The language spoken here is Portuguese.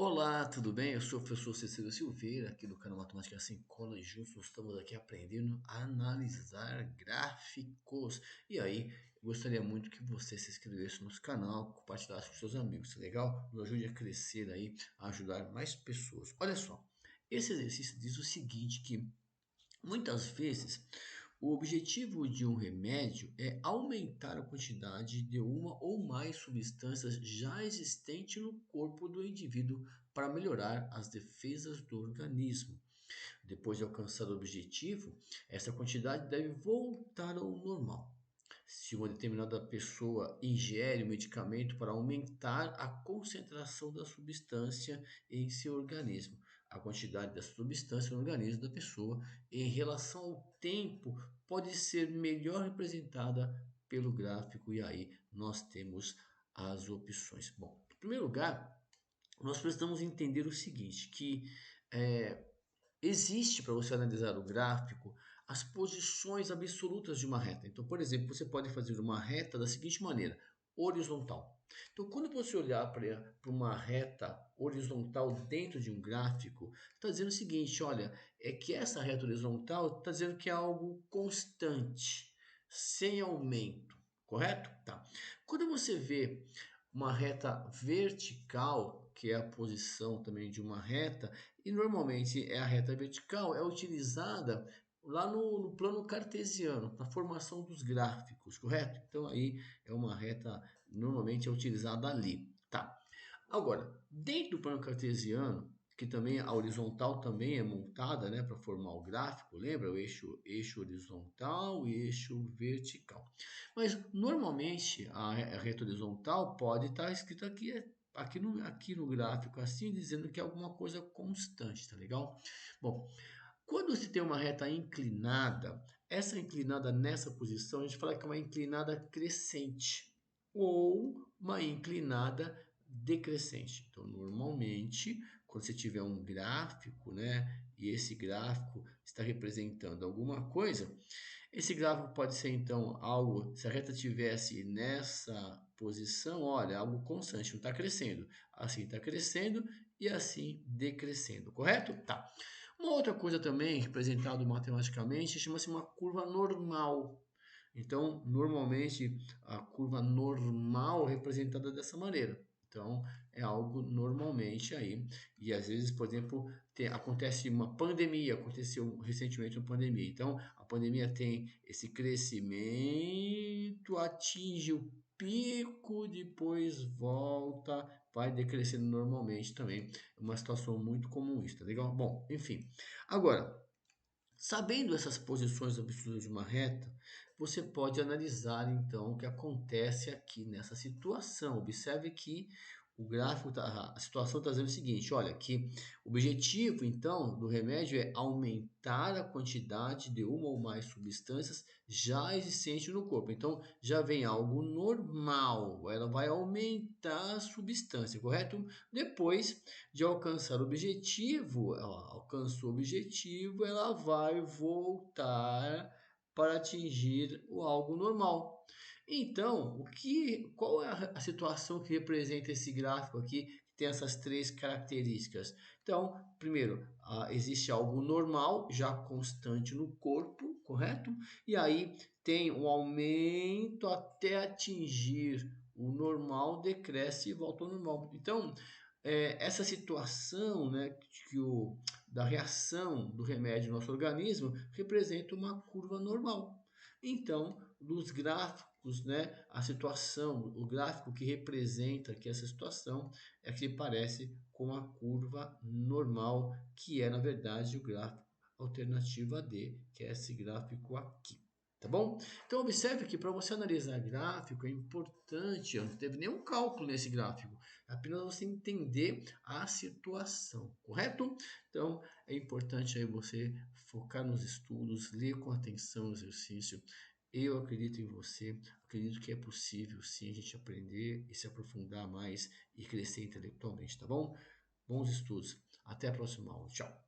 Olá, tudo bem? Eu sou o professor Cecílio Silveira, aqui do canal Matemática Sem Cola, e juntos estamos aqui aprendendo a analisar gráficos. E aí, eu gostaria muito que você se inscrevesse no nosso canal, compartilhasse com seus amigos, tá legal? Nos ajude a crescer aí, a ajudar mais pessoas. Olha só, esse exercício diz o seguinte, que muitas vezes, o objetivo de um remédio é aumentar a quantidade de uma ou mais substâncias já existentes no corpo do indivíduo para melhorar as defesas do organismo. Depois de alcançar o objetivo, essa quantidade deve voltar ao normal. Se uma determinada pessoa ingere um medicamento para aumentar a concentração da substância em seu organismo, a quantidade dessa substância no organismo da pessoa em relação ao tempo pode ser melhor representada pelo gráfico, e aí nós temos as opções. Bom, em primeiro lugar, nós precisamos entender o seguinte, que é, existe, para você analisar o gráfico, as posições absolutas de uma reta. Então, por exemplo, você pode fazer uma reta da seguinte maneira: horizontal. Então, quando você olhar para uma reta horizontal dentro de um gráfico, está dizendo o seguinte: olha, é que essa reta horizontal está dizendo que é algo constante, sem aumento, correto? Tá. Quando você vê uma reta vertical, que é a posição também de uma reta, e normalmente a reta vertical é utilizada lá no plano cartesiano, na formação dos gráficos, correto? Então aí é uma reta, normalmente é utilizada ali, tá? Agora, dentro do plano cartesiano, que também a horizontal também é montada, né, para formar o gráfico, lembra? O eixo horizontal e eixo vertical. Mas normalmente a reta horizontal pode estar escrita aqui no gráfico assim, dizendo que é alguma coisa constante, tá legal? Bom, quando se tem uma reta inclinada, essa inclinada nessa posição, a gente fala que é uma inclinada crescente ou uma inclinada decrescente. Então, normalmente, quando você tiver um gráfico, né, e esse gráfico está representando alguma coisa, esse gráfico pode ser então algo, se a reta tivesse nessa posição, olha, algo constante, não está crescendo. Assim está crescendo e assim decrescendo, correto? Tá. Uma outra coisa também representado matematicamente chama-se uma curva normal. Então, normalmente a curva normal é representada dessa maneira. Então, é algo normalmente aí. E às vezes, por exemplo, acontece uma pandemia, aconteceu recentemente uma pandemia. Então, a pandemia tem esse crescimento, atinge o pico, depois volta, vai decrescendo normalmente também. É uma situação muito comum isso, tá legal? Bom, enfim. Agora, sabendo essas posições absolutas de uma reta, você pode analisar então o que acontece aqui nessa situação. Observe que o gráfico, a situação está dizendo o seguinte: olha, que o objetivo então do remédio é aumentar a quantidade de uma ou mais substâncias já existentes no corpo. Então já vem algo normal, ela vai aumentar a substância, correto? Depois de alcançar o objetivo, ela alcançou o objetivo, ela vai voltar para atingir o algo normal. Então, qual é a situação que representa esse gráfico aqui, que tem essas três características? Então, primeiro, existe algo normal, já constante no corpo, correto? E aí tem um aumento até atingir o normal, decresce e volta ao normal. Então, essa situação, né, da reação do remédio no nosso organismo representa uma curva normal. Então, nos gráficos, né, a situação, o gráfico que representa aqui essa situação é que parece com a curva normal, que é, na verdade, o gráfico alternativa D, que é esse gráfico aqui. Tá bom? Então observe que para você analisar gráfico é importante, não teve nenhum cálculo nesse gráfico, é apenas você entender a situação, correto? Então é importante aí você focar nos estudos, ler com atenção o exercício. Eu acredito em você, acredito que é possível sim a gente aprender e se aprofundar mais e crescer intelectualmente, tá bom? Bons estudos, até a próxima aula, tchau!